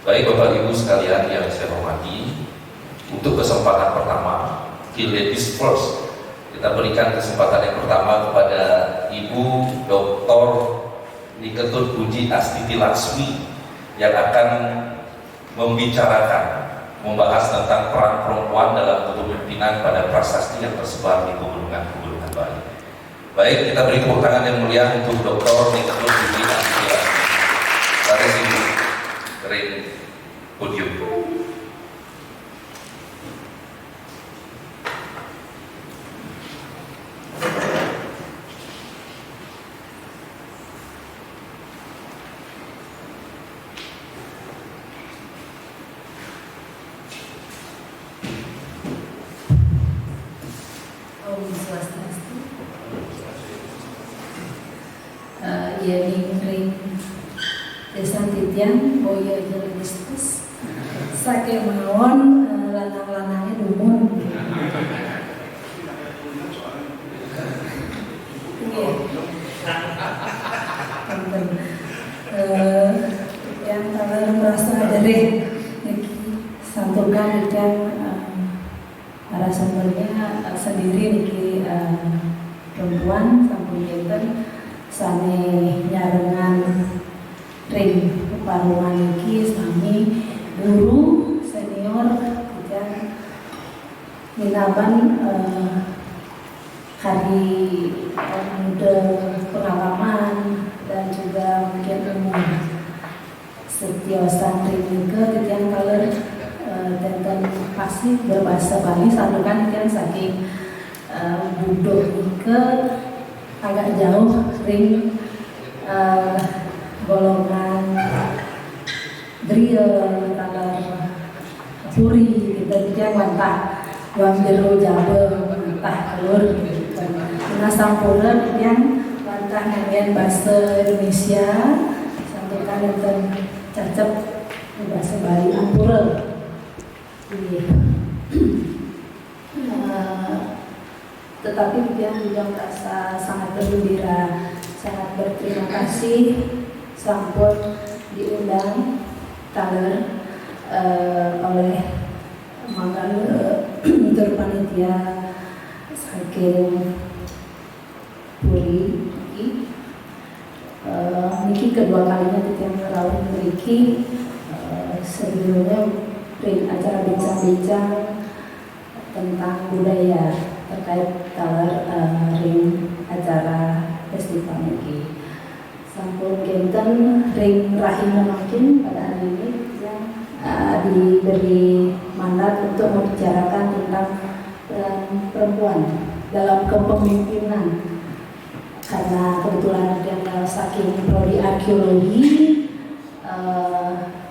Baik Bapak Ibu sekalian yang saya hormati, untuk kesempatan pertama, Kill Ladies First, kita berikan kesempatan yang pertama kepada Ibu Dr. Niketut Puji Astuti Laksmi yang akan membahas tentang peran perempuan dalam kepemimpinan pada prasasti yang tersebar di pegunungan Bali. Baik, kita beri tepuk tangan yang mulia untuk Dr. Niketut Puji Astuti Laksmi. Mari Ibu kering podium. Yeni ring desa titian boyo jelistis sake mawon lanang-lanangnya dumun. Yang kalau merasa dari santukan yang para sumbernya sendiri niki perempuan sampun enten sami nyarengan ring paruan iki sami guru senior dan minaban hari muda pengalaman dan juga mungkin umum setiosan ring ke titian color tentang pasti berbahasa Bali santukan yang saking budok ke agak jauh ring golongan drill kalau puri kita juga mantah uang jeru jabe mantah telur karena sampurna yang mantah ngangen bahasa Indonesia sampaikan tentang cacep bahasa Bali ampura tetapi dia juga merasa sangat bergembira, sangat berterima kasih sampun diundang taler oleh mantan panitia saking Puri niki kedua kalinya kita merawat memiliki sebelumnya acara bincang-bincang tentang budaya terkait taler ring acara festival ini. Sampun genten ring rahim makin pada hari ini yang diberi mandat untuk membicarakan tentang perempuan dalam kepemimpinan. Karena kebetulan dia saking prodi arkeologi,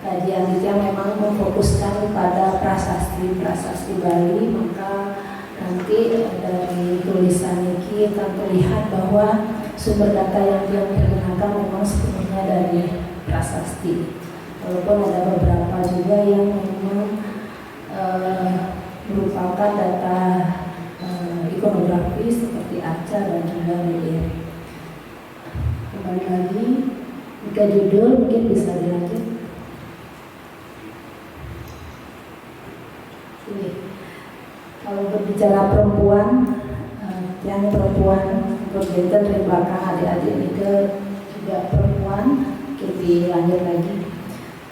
kajian itu memang memfokuskan pada prasasti Bali, maka nanti dari tulisan ini akan terlihat bahwa sumber data yang dia pergunakan memang sepenuhnya dari prasasti. Walaupun ada beberapa juga yang memang merupakan data ikonografi seperti arca dan juga relief. Kembali lagi, jika judul mungkin bisa dilanjut. Ini. Kalau berbicara perempuan, yang perempuan bergender dari belakang adik-adik ini ke juga perempuan, lebih lanjut lagi.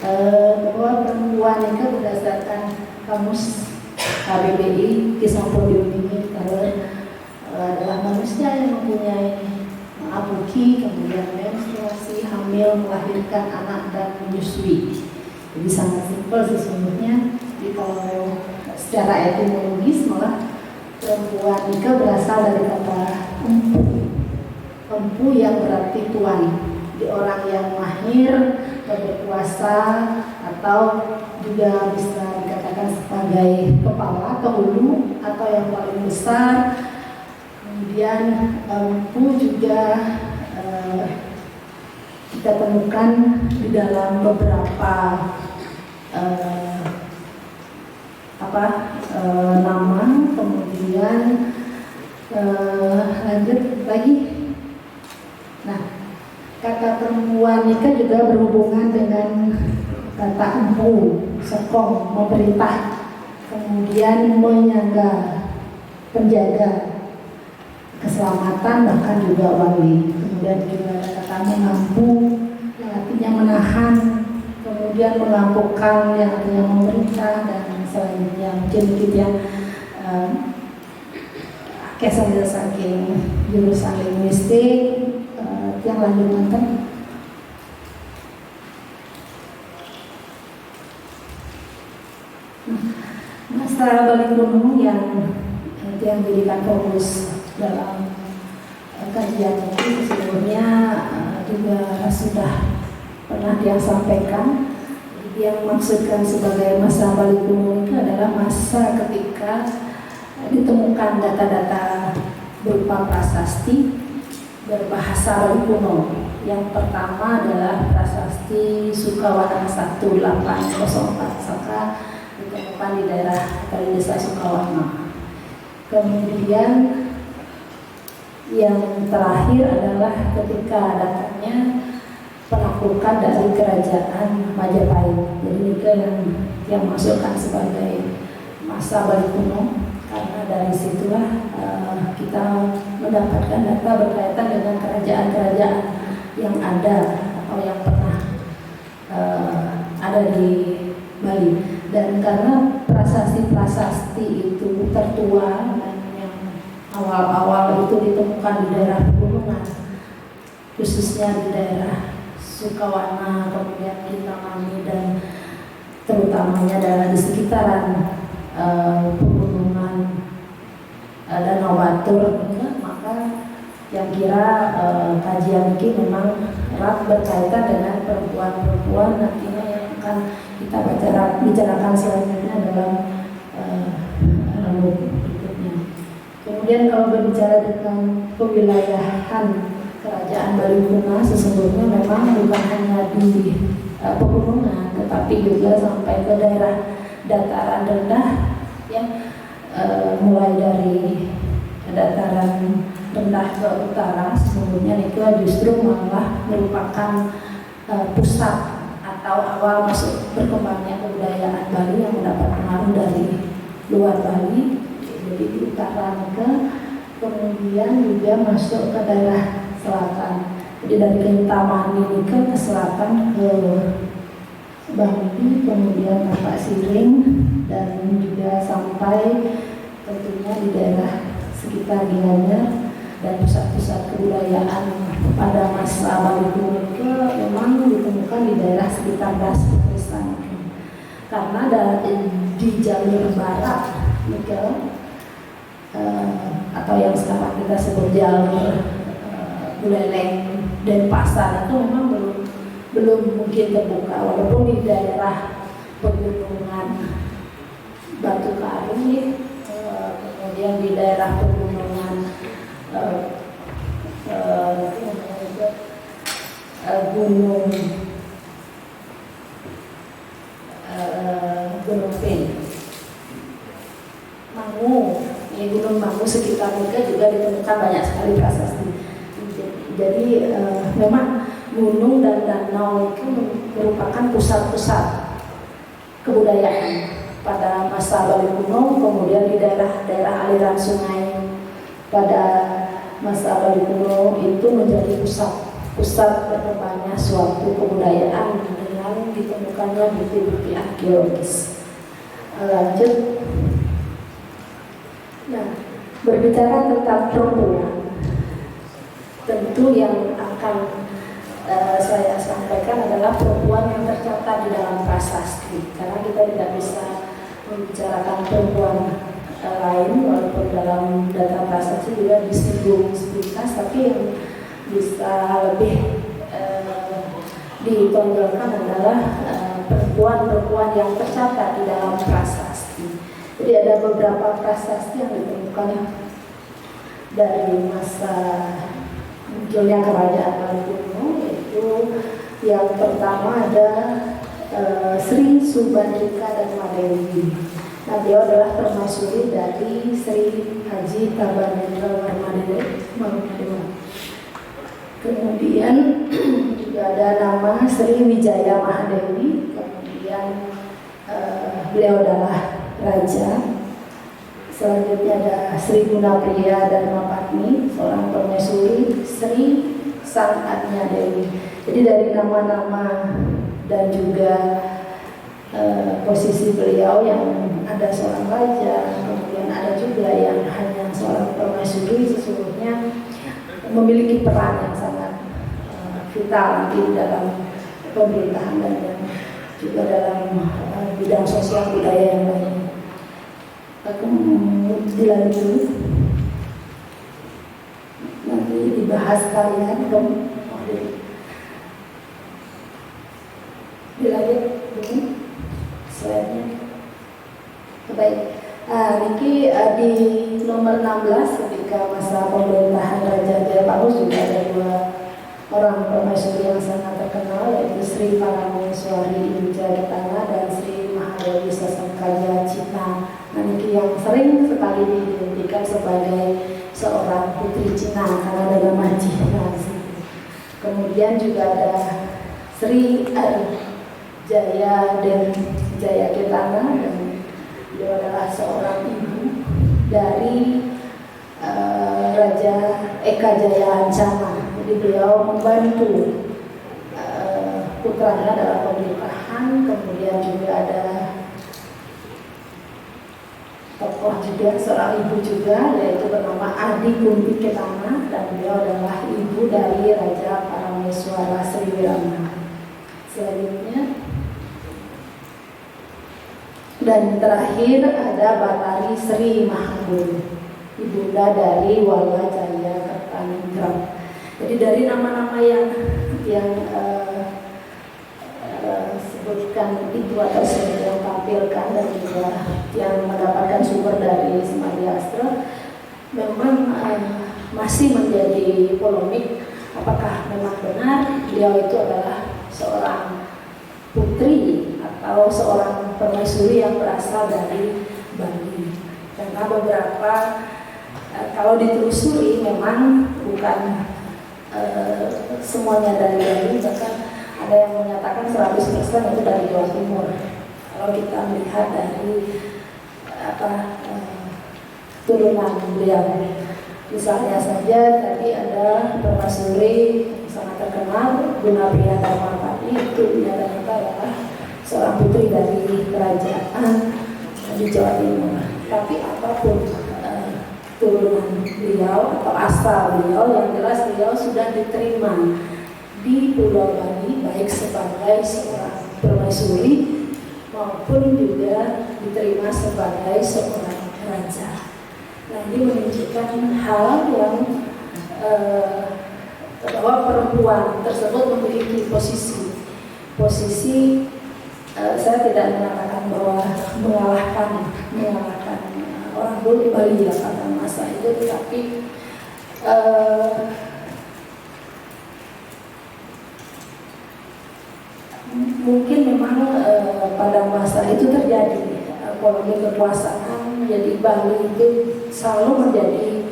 Bahwa perempuan itu berdasarkan kamus KBBI kisah podium ini adalah manusia yang mempunyai abuki, kemudian menstruasi, hamil, melahirkan anak dan menyusui. Jadi sangat simpel sesungguhnya. Jadi kalau secara etimologis malah perempuan itu berasal dari kata empu yang berarti tuan. Jadi orang yang mahir, berkuasa, atau juga bisa dikatakan sebagai kepala, kehulu, atau yang paling besar. Kemudian empu juga kita temukan di dalam beberapa nama, kemudian lanjut lagi. Nah, kata perempuan ini kan juga berhubungan dengan kata empu, sekong, memerintah, kemudian menyangga, penjaga keselamatan, bahkan juga wali. Kemudian juga ada kata mengampu, yang artinya menahan, kemudian mengampukan, yang artinya memerintah, dan selanjutnya mungkin ya sambil saking jurusan linguistik yang lanjut nanti. Masa Bali kuno yang menjadikan fokus dalam kajian ini sesungguhnya juga sudah pernah dia sampaikan. Yang maksudkan sebagai masa Bali kuno itu adalah masa ketika ditemukan data-data berupa prasasti berbahasa Bali kuno. Yang pertama adalah prasasti Sukawana 1804 Saka, ditemukan di daerah dari desa Sukawana. Kemudian yang terakhir adalah ketika datangnya penaklukan dari kerajaan Majapahit. Jadi itu yang masukkan sebagai masa Bali kuno, karena dari situlah kita mendapatkan data berkaitan dengan kerajaan-kerajaan yang ada atau yang pernah ada di Bali. Dan karena prasasti-prasasti itu tertua dan yang awal-awal itu ditemukan di daerah pegunungan, khususnya di daerah Sukawana, kemudian Kintamani, dan terutamanya adalah di sekitaran pegunungan Danau Batur, maka yang kira kajian ini memang erat berkaitan dengan perempuan-perempuan nantinya yang akan kita bicarakan selanjutnya dalam rambut berikutnya. Kemudian kalau berbicara tentang kewilayahan kerajaan Bali kuno, sesungguhnya memang bukan hanya di pegunungan, tetapi juga sampai ke daerah dataran rendah, yang mulai dari dataran rendah ke utara. Sesungguhnya itu justru malah merupakan pusat atau awal masuk berkembangnya kebudayaan Bali yang mendapat pengaruh dari luar Bali, jadi di utara ke, kemudian juga masuk ke daerah selatan. Jadi dari Kintamani ke selatan ke Bangli, kemudian Tapak Siring, dan juga sampai tentunya di daerah sekitar Gianyar. Dan pusat-pusat kebudayaan pada masa Bali kuno itu memang ditemukan di daerah sekitar Das Petristan. Karena di jalur barat Nikel atau yang sekarang kita sebut jalur Buleleng dan Pasar itu memang belum mungkin terbuka, walaupun di daerah pegunungan Batu Kari, kemudian di daerah pegunungan Gunung Pin, Mangu, Gunung Mangu sekitar mereka juga ditemukan banyak sekali prasasti. Jadi memang gunung dan danau itu merupakan pusat-pusat kebudayaan pada masa Bali kuno. Kemudian di daerah aliran sungai pada masa Bali kuno itu menjadi pusat berkembangnya suatu kebudayaan dengan ditemukannya bukti-bukti arkeologis. Lanjut. Nah, berbicara tentang perempuan, tentu yang akan saya sampaikan adalah perempuan yang tercatat di dalam prasasti, karena kita tidak bisa membicarakan perempuan lain, walaupun dalam data prasasti juga disinggung sepintas, tapi yang bisa lebih ditonjolkan adalah perempuan-perempuan yang tercatat di dalam prasasti. Jadi ada beberapa prasasti yang ditemukan dari masa munculnya kerajaan Bali kuno, yaitu yang pertama ada Sri Subandrika dan Madewi. Nah, beliau adalah permaisuri dari Sri Haji Tabanendra Warmadewa. Kemudian juga ada nama Sri Wijaya Mahadewi, kemudian beliau adalah raja. Selanjutnya ada Sri Gunapriya Dharmapatni, seorang permaisuri, Sri Sang Adnya Dewi. Jadi dari nama-nama dan juga posisi beliau yang ada seorang raja, kemudian ada juga yang hanya seorang permaisuri, sesungguhnya memiliki peran yang sangat vital di dalam pemerintahan dan juga dalam bidang sosial budaya yang lain. Aku dilanjut nanti dibahas kalian dilanjut ini slide-nya. Baik, Niki di nomor 16 ketika masa pemerintahan Raja Jayapatma juga ada dua orang permaisuri yang sangat terkenal, yaitu Sri Parameswari Wijaketana dan Sri Mahadewi Sasangkaja Cina. Nah, Niki yang sering sekali diidentikan sebagai seorang putri Cina karena ada nama Cina. Kemudian juga ada Sri Jaya dan Wijaketana, dan beliau adalah seorang ibu dari Raja Eka Jaya Ancana. Jadi beliau membantu putranya dalam pemerintahan. Kemudian juga ada tokoh juga, seorang ibu juga, yaitu bernama Adi Kunti Ketana, dan beliau adalah ibu dari Raja Parameswara Sri Wirama. Selanjutnya dan terakhir ada Batari Sri Mahaguru, ibunda dari Wala Jaya Kertaningrat. Jadi dari nama-nama yang sebutkan itu atau yang tampilkan dan juga yang mendapatkan sumber dari Semadi Astra, memang masih menjadi polemik apakah memang benar beliau itu adalah seorang putri atau seorang permaisuri yang berasal dari Bali. Karena beberapa kalau ditelusuri memang bukan semuanya dari Bali, bahkan ada yang menyatakan 100% itu dari Jawa Timur. Kalau kita melihat dari turunan beliau, misalnya saja tadi ada permaisuri sangat terkenal Gunapriya Dharmapatni, itu dia adalah seorang putri dari kerajaan di Jawa Timur. Tapi apapun turunan beliau atau asal beliau, yang jelas beliau sudah diterima di Pulau Bali baik sebagai seorang permaisuri maupun juga diterima sebagai seorang raja. Nah, ini menunjukkan hal yang bahwa perempuan tersebut memiliki posisi. Saya tidak mengatakan bahwa mengalahkan orang dulu di Bali ya pada masa itu, tetapi mungkin memang pada masa itu terjadi polemik kekuasaan. Jadi Bali itu selalu menjadi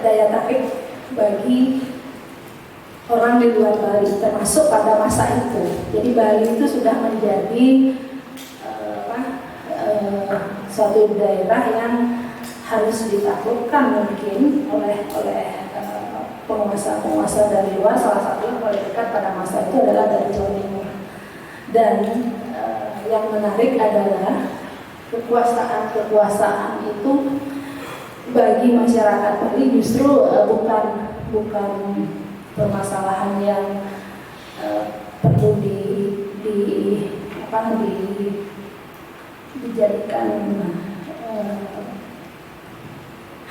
daya tarik bagi orang di luar Bali, termasuk pada masa itu. Jadi Bali itu sudah menjadi suatu daerah yang harus ditaklukkan mungkin oleh penguasa dari luar. Salah satu yang paling dekat pada masa itu adalah dari Jawa Timur. Dan yang menarik adalah kekuasaan itu bagi masyarakat Bali justru bukan permasalahan yang perlu dijadikan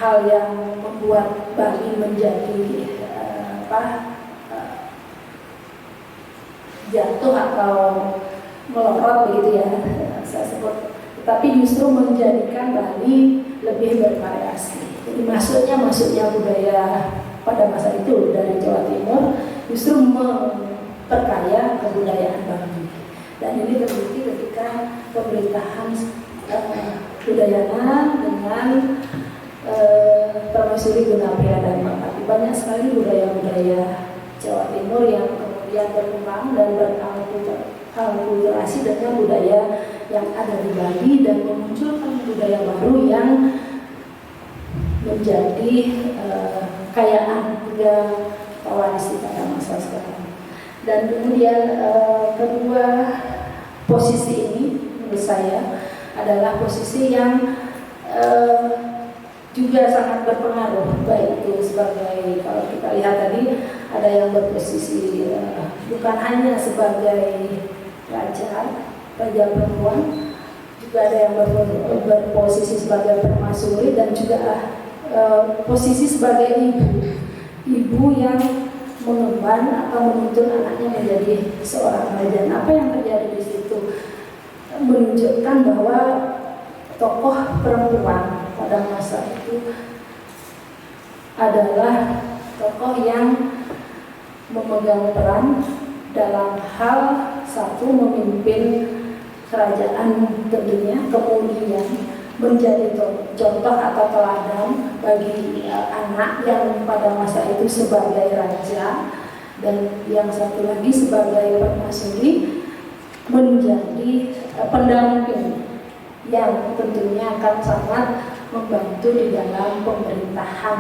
hal yang membuat Bali menjadi jatuh atau melorot begitu ya saya sebut, tapi justru menjadikan Bali lebih bervariasi. Jadi masuknya budaya pada masa itu dari Jawa Timur justru memperkaya kebudayaan Bali. Dan ini terbukti ketika pemerintahan Udayana dengan permaisuri Gunapriya Dharmapatni. Banyak sekali budaya-budaya Jawa Timur yang kemudian berkembang dan berkulturasi dengan budaya yang ada di Bali dan memunculkan budaya baru yang menjadi kekayaan budaya pewaris pada masa sekarang. Dan kemudian kedua posisi ini menurut saya adalah posisi yang juga sangat berpengaruh, baik itu sebagai, kalau kita lihat tadi ada yang berposisi bukan hanya sebagai raja perempuan, juga ada yang berposisi sebagai permaisuri dan juga posisi sebagai ibu yang mengemban atau menuntun anaknya menjadi seorang raja. Apa yang terjadi di situ menunjukkan bahwa tokoh perempuan pada masa itu adalah tokoh yang memegang peran dalam hal satu, memimpin kerajaan tentunya, kemudian menjadi contoh atau teladan bagi anak yang pada masa itu sebagai raja, dan yang satu lagi sebagai permaisuri menjadi pendamping yang tentunya akan sangat membantu di dalam pemerintahan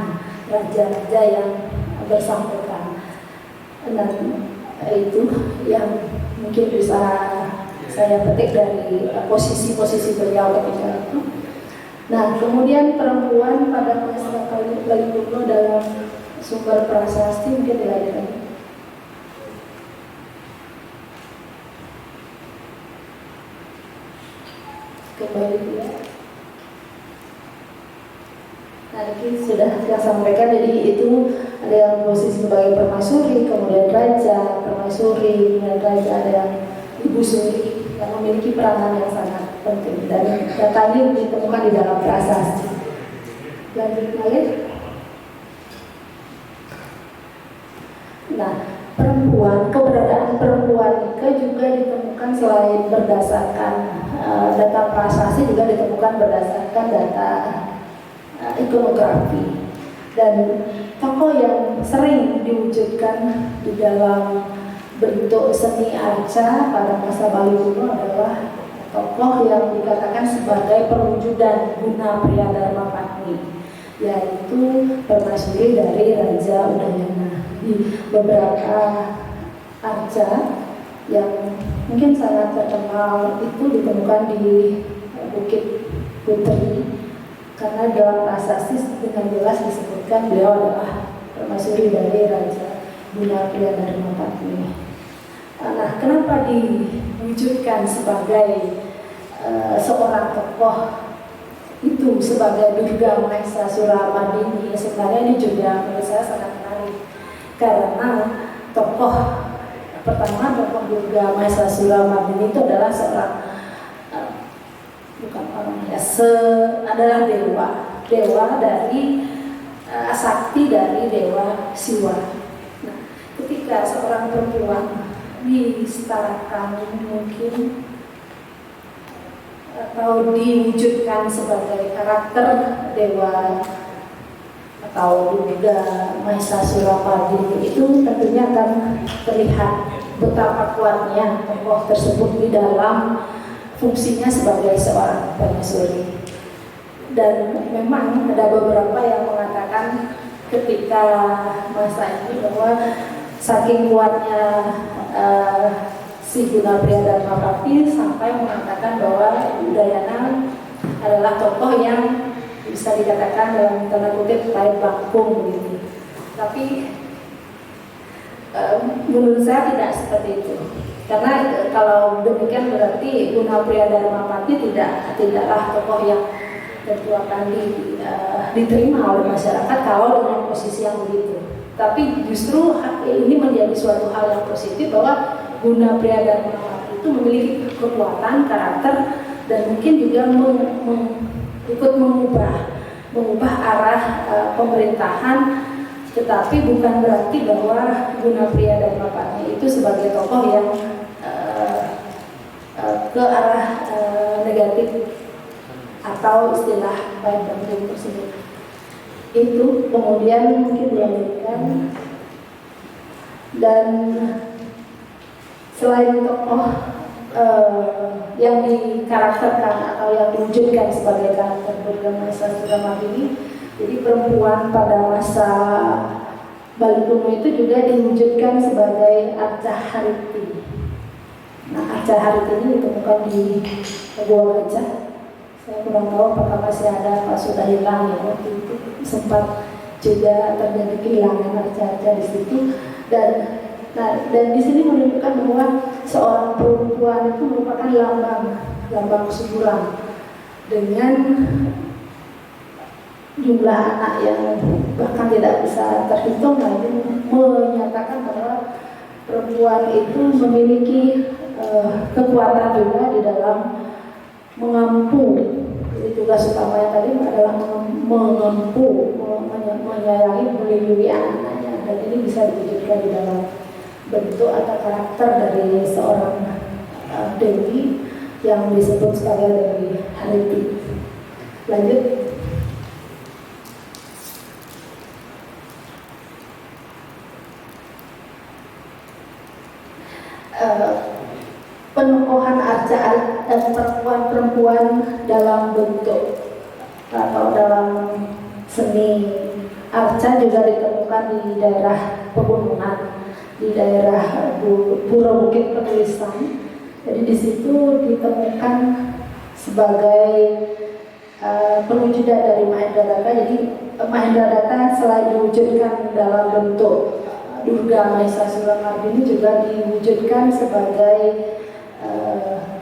raja-raja yang bersangkutan. Dan itu yang mungkin bisa saya petik dari posisi-posisi beliau ketika itu. Nah, kemudian perempuan pada masa Bali kuno dalam sumber prasasti mungkin dihadirkan. Kembali ya. Nah, ini sudah kita sampaikan, jadi itu ada yang posisi sebagai permaisuri, kemudian raja, permaisuri, kemudian raja, ada yang ibu suri yang memiliki peranan yang sangat penting, dan data ini ditemukan di dalam prasasti. Lanjut lain. Nah, keberadaan perempuan juga ditemukan selain berdasarkan data prasasti, juga ditemukan berdasarkan data ikonografi. Dan tokoh yang sering diwujudkan di dalam bentuk seni arca pada masa Bali kuno adalah tokoh yang dikatakan sebagai perwujudan guna pria Dharma Patni, yaitu permaisuri dari Raja Udayana. Di beberapa arca yang mungkin sangat terkenal itu ditemukan di Bukit Putri, karena dalam prasasti dengan jelas disebutkan beliau adalah permaisuri dari Raja Gunapria Dharma Patni. Nah, kenapa diwujudkan sebagai seorang tokoh itu sebagai Durga Mahesa Suramardini? Sebenarnya ini juga menurut saya sangat menarik, karena tokoh pertama, tokoh Durga Mahesa Suramardini itu adalah seorang bukan orang ya, adalah dewa dari sakti dari dewa Siwa. Nah, ketika seorang perempuan disetarakan mungkin atau diwujudkan sebagai karakter dewa atau Durga Mahesa Suramardini, itu tentunya akan terlihat betapa kuatnya tokoh tersebut di dalam fungsinya sebagai seorang permaisuri. Dan memang ada beberapa yang mengatakan ketika masa ini bahwa saking kuatnya si Gunapria Dharma Patni sampai mengatakan bahwa Udayana adalah tokoh yang bisa dikatakan dalam tanda kutip pahit bangkung begitu. Tapi menurut saya tidak seperti itu. Karena kalau demikian berarti Gunapria Dharma Patni tidaklah tokoh yang tentu akan diterima oleh masyarakat kalau dengan posisi yang begitu. Tapi justru ini menjadi suatu hal yang positif bahwa Gunapria Dharma Patni itu memiliki kekuatan karakter dan mungkin juga ikut mengubah arah pemerintahan. Tetapi bukan berarti bahwa Gunapria Dharma Patni itu sebagai tokoh yang ke arah negatif atau istilah baik dan buruk tersebut. Itu kemudian mungkin dilanjutkan. Dan selain tokoh yang dikarakterkan atau yang diwujudkan sebagai karakter Durga Maesa Suramardini. Jadi perempuan pada masa Bali kuno itu juga diwujudkan sebagai Arca Hariti. Nah, Arca Hariti ini ditemukan di Gua Gajah. Saya kurang tahu apakah masih ada, apa sudah hilang ya. Waktu itu sempat juga terjadi kehilangan arca-arca di situ. Dan di sini menunjukkan bahwa seorang perempuan itu merupakan lambang kesuburan dengan jumlah anak yang bahkan tidak bisa terhitung. Nah, ini menyatakan bahwa perempuan itu memiliki kekuatan juga di dalam mengampu. Jadi tugas utamanya tadi adalah mengampu, menyayangi, melindungi anak-anaknya, dan ini bisa diwujudkan di dalam bentuk atau karakter dari seorang dewi yang disebut sebagai Dewi Hariti. Lanjut. Penokohan arca dan perempuan dalam bentuk atau dalam seni arca juga ditemukan di daerah pegunungan, di daerah Pura Bukit Penulisan. Jadi di situ ditemukan sebagai perwujudan dari Mahendradatta. Jadi Mahendradatta selain diwujudkan dalam bentuk Durga Maesa Suramardini juga diwujudkan sebagai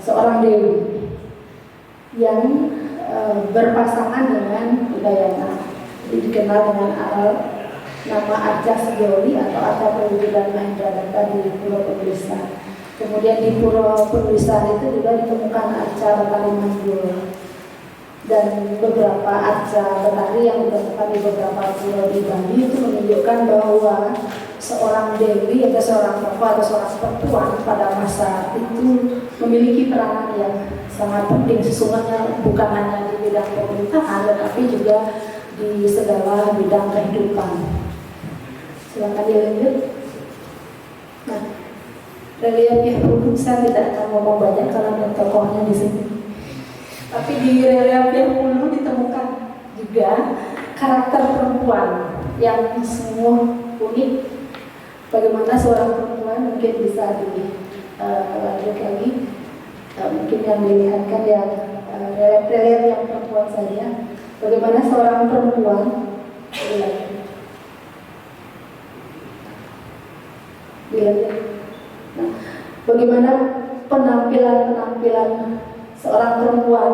seorang dewi yang berpasangan dengan Udayana. Jadi dikenal dengan nama Arca Sejoli atau Arca Perwujudan Mahendradatta di Pura Penulisan. Kemudian di Pura Penulisan itu juga ditemukan Arca Betari Mandul dan beberapa arca betari yang ditemukan di beberapa pulau di Bali itu menunjukkan bahwa seorang dewi atau seorang perempuan atau seorang perempuan pada masa itu memiliki peranan yang sangat penting, sesungguhnya bukan hanya di bidang pemerintahan tetapi juga di segala bidang kehidupan. Silakan dilanjut. Nah, relief yang saya tidak akan ngomong banyak karena ada tokohnya di sini. Tapi di relief yang dulu ditemukan juga karakter perempuan yang semua unik. Bagaimana seorang perempuan mungkin bisa dilanjut lagi, mungkin yang dilihatkan yang relief yang perempuan saja. Bagaimana seorang perempuan nah, bagaimana penampilan seorang perempuan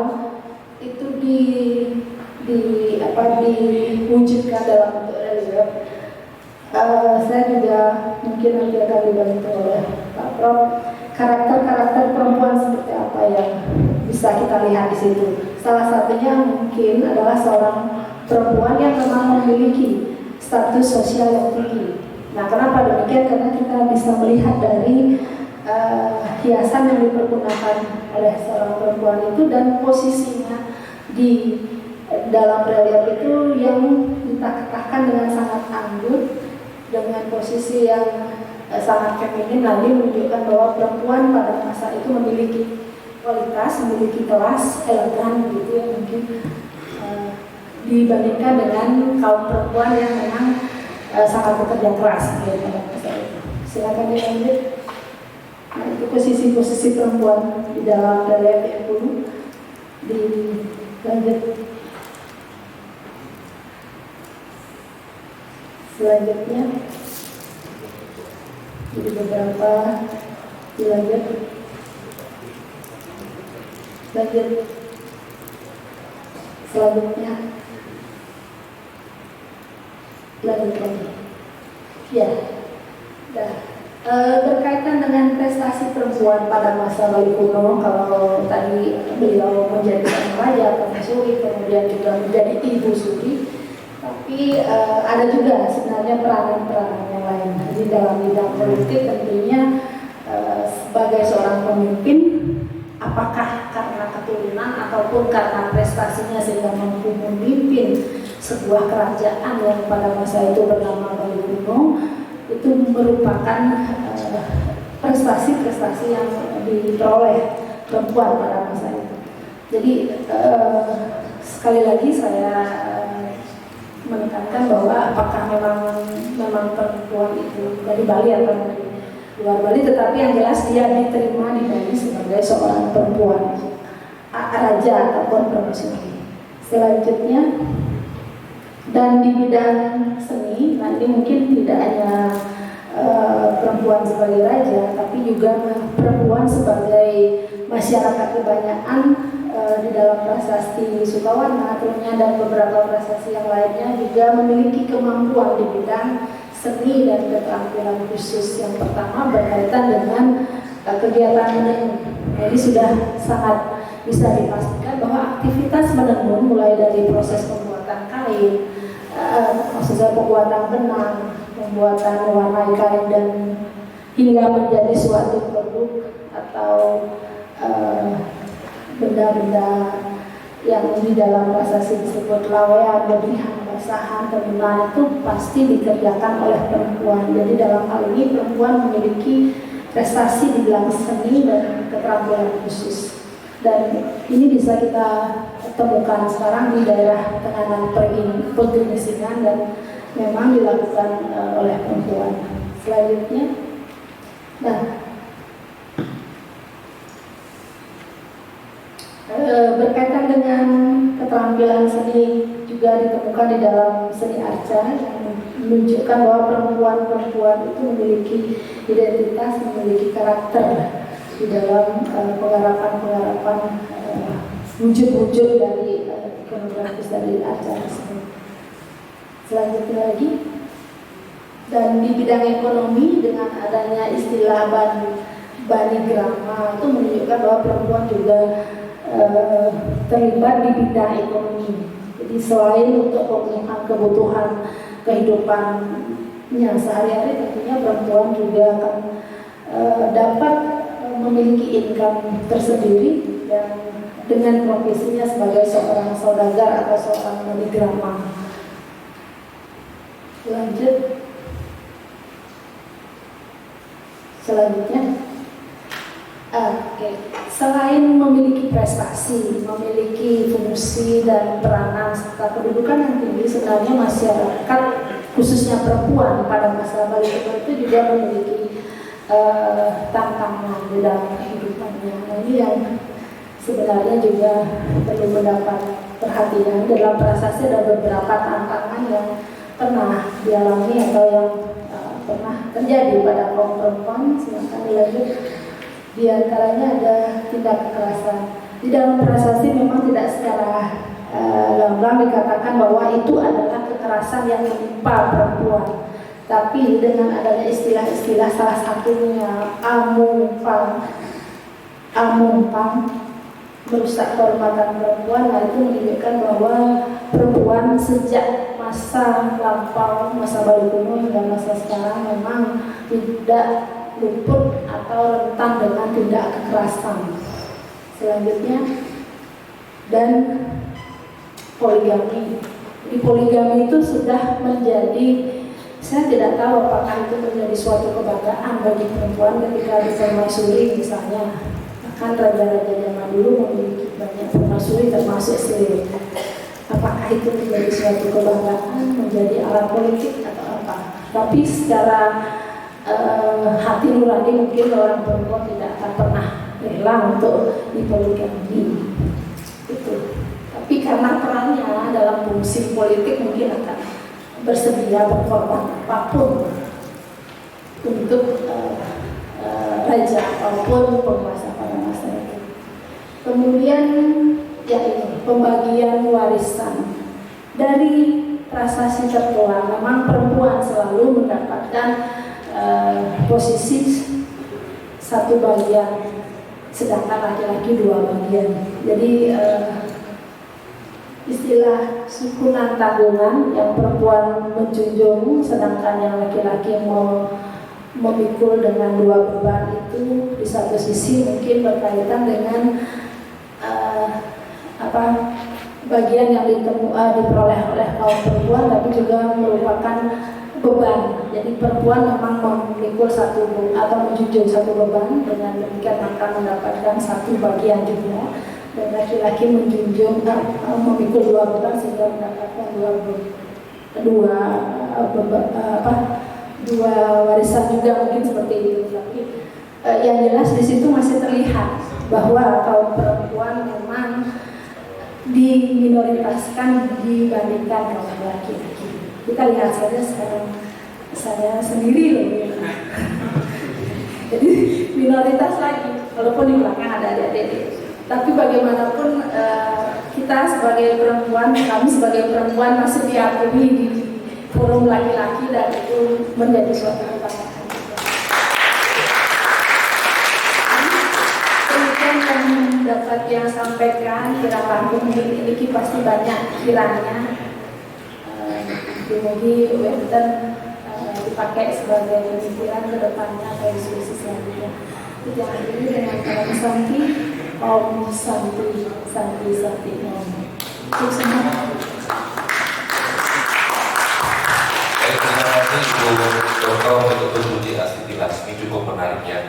itu diwujudkan dalam bentuk relief. Saya juga mungkin nanti akan dibantu oleh Pak Prof. Karakter-karakter perempuan seperti apa yang bisa kita lihat di situ. Salah satunya mungkin adalah seorang perempuan yang memang memiliki status sosial yang tinggi. Nah, kenapa demikian? Karena kita bisa melihat dari hiasan yang dipergunakan oleh seorang perempuan itu dan posisinya di dalam relief itu yang ditakutkan dengan sangat anggun, dengan posisi yang sangat feminin, lalu menunjukkan bahwa perempuan pada masa itu memiliki kualitas, memiliki kelas, elegan gitu ya, mungkin dibandingkan dengan kaum perempuan yang memang sangat bekerja keras gitu pada masa itu. Silakan dilanjut. Nah, itu posisi-posisi perempuan di dalam relief yang dulu. Dilanjut. Selanjutnya jadi beberapa dilanjut. Lanjut. Selanjutnya lanjut lagi. Ya. Nah, berkaitan dengan prestasi perempuan pada masa Bali kuno, kalau tadi beliau menjadi seorang raja, permaisuri, kemudian juga menjadi ibu suri. Tapi ada juga sebenarnya peranan-peranan yang lain. Jadi dalam bidang politik tentunya sebagai seorang pemimpin, apakah karena keturunan ataupun karena prestasinya sehingga mampu memimpin sebuah kerajaan yang pada masa itu bernama Bali kuno, itu merupakan prestasi-prestasi yang diperoleh perempuan pada masa itu. Jadi sekali lagi saya menekankan bahwa apakah memang perempuan itu dari Bali atau dari luar Bali, tetapi yang jelas dia diterima di Bali sebagai seorang perempuan raja ataupun permaisuri. Selanjutnya, dan di bidang seni, nanti mungkin tidak hanya perempuan sebagai raja, tapi juga perempuan sebagai masyarakat kebanyakan di dalam prasasti Sukawarna, tentunya dan beberapa prasasti yang lainnya juga memiliki kemampuan di bidang seni dan keterampilan khusus. Yang pertama berkaitan dengan kegiatan menenun. Jadi sudah sangat bisa dipastikan bahwa aktivitas menenun mulai dari proses pembuatan kain, maksudnya pembuatan benang, pembuatan mewarnai kain dan hingga menjadi suatu produk atau benda-benda yang di dalam prasasti disebut lawean, bedihan, basahan, tenunan itu pasti dikerjakan oleh perempuan. Jadi dalam hal ini perempuan memiliki prestasi di bidang seni dan keterampilan khusus. Dan ini bisa kita temukan sekarang di daerah Tenganan Pegeringsingan dan memang dilakukan oleh perempuan. Selanjutnya, nah berkaitan dengan keterampilan seni juga ditemukan di dalam seni arca yang menunjukkan bahwa perempuan-perempuan itu memiliki identitas, memiliki karakter di dalam penggarapan wujud-wujud dari ikonografis dari arca tersebut. Selanjutnya lagi, dan di bidang ekonomi dengan adanya istilah Bani Grama itu menunjukkan bahwa perempuan juga terlibat di bidang ekonomi. Jadi selain untuk pemenuhan kebutuhan kehidupannya sehari-hari, tentunya perempuan juga akan dapat memiliki income tersendiri dan dengan profesinya sebagai seorang saudagar atau seorang manigrama. Selanjutnya, selain memiliki prestasi, memiliki fungsi dan peranan serta kedudukan yang tinggi, sebenarnya masyarakat khususnya perempuan pada masa Bali itu juga memiliki tantangan di dalam kehidupannya. Nah, ini yang sebenarnya juga perlu mendapat perhatian. Dalam prasasti ada beberapa tantangan yang pernah dialami atau yang pernah terjadi pada kaum perempuan. Silakan dilanjut. Di antaranya ada tindak kekerasan. Di dalam prasasti memang tidak secara gamblang dikatakan bahwa itu adalah kekerasan yang menimpa perempuan. Tapi dengan adanya istilah-istilah, salah satunya amumpang, merusak kehormatan perempuan, nah itu menunjukkan bahwa perempuan sejak masa lampau, masa Bali kuno hingga masa sekarang memang tidak luput atau rentan dengan tindak kekerasan. Selanjutnya, dan poligami. Di poligami itu sudah menjadi, saya tidak tahu apakah itu menjadi suatu kebanggaan bagi perempuan ketika di permaisuri misalnya. Bahkan raja-raja zaman dulu memiliki banyak permaisuri termasuk istri. Apakah itu menjadi suatu kebanggaan, menjadi alat politik atau apa? Tapi secara hati nurani mungkin orang perempuan tidak akan pernah rela untuk dipoligami. Itu. Tapi karena perannya dalam fungsi politik mungkin akan bersedia berkorban apapun untuk raja ataupun penguasa pada masa itu. Kemudian ya ini pembagian warisan dari prasasti tertua. Memang perempuan selalu mendapatkan posisi satu bagian, sedangkan laki-laki dua bagian. Jadi istilah sukunan tanggungan yang perempuan menjunjung, sedangkan yang laki-laki memikul dengan dua beban itu di satu sisi mungkin berkaitan dengan bagian yang diperoleh oleh kaum perempuan, tapi juga merupakan beban. Jadi perempuan memang memikul atau menjunjung satu beban, dengan demikian maka mendapatkan satu bagian juga. Dan laki-laki menjunjung memikul dua beban sehingga mendapatkan dua warisan juga, mungkin seperti itu. Tapi yang jelas di situ masih terlihat bahwa kaum perempuan memang diminoritaskan dibandingkan kaum laki-laki. Kita lihat saja sekarang saya sendiri loh ya. Jadi minoritas lagi, walaupun di belakang ada adik-adik. Tapi bagaimanapun kita sebagai perempuan, kami sebagai perempuan masih diakui di forum laki-laki, dan itu menjadi suatu kebanggaan. Demikian yang dapat yang sampaikan, kira panggung memiliki pasti banyak kiranya. Semoga Wenten dipakai sebagai pemikiran ke depannya atau diskusi selanjutnya. Jangan dulu dengan kata Santi, Om Santi, Santi, Santi, Om. Terima kasih Ibu Dr. Budi Astuti Laksmi, cukup menarik ya,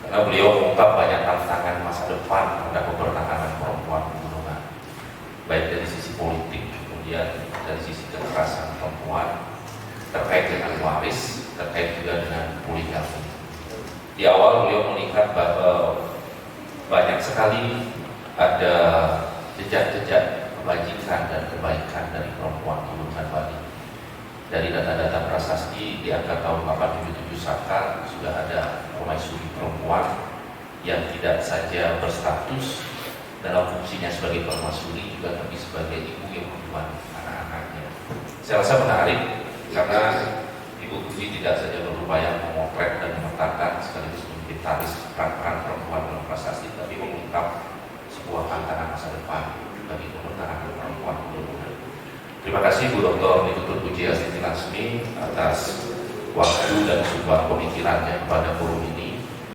karena beliau mengungkap banyak tantangan masa depan pada kebertahanan perempuan di gunungan, baik dari sisi politik, kemudian dari sisi kekerasan perempuan, terkait dengan waris, terkait juga dengan poligami. Di awal beliau melihat bahwa banyak sekali ada jejak-jejak kebajikan dan kebaikan dari perempuan di Gunungan Bali. Dari data-data prasasti di angka tahun 877 Saka sudah ada permaisuri perempuan yang tidak saja berstatus dalam fungsinya sebagai permaisuri, juga tapi sebagai ibu yang membuat anak-anaknya. Saya rasa menarik karena Ibu Budi tidak saja berupaya memotret dan memetakan sekaligus memvitalis peran-peran perempuan dalam prasasti, tapi mengungkap sebuah tantangan masa depan bagi kebertahanan perempuan. Terima kasih Bu Dr. Ditutur Puji Astuti Laksmi atas waktu dan sebuah pemikirannya kepada forum ini.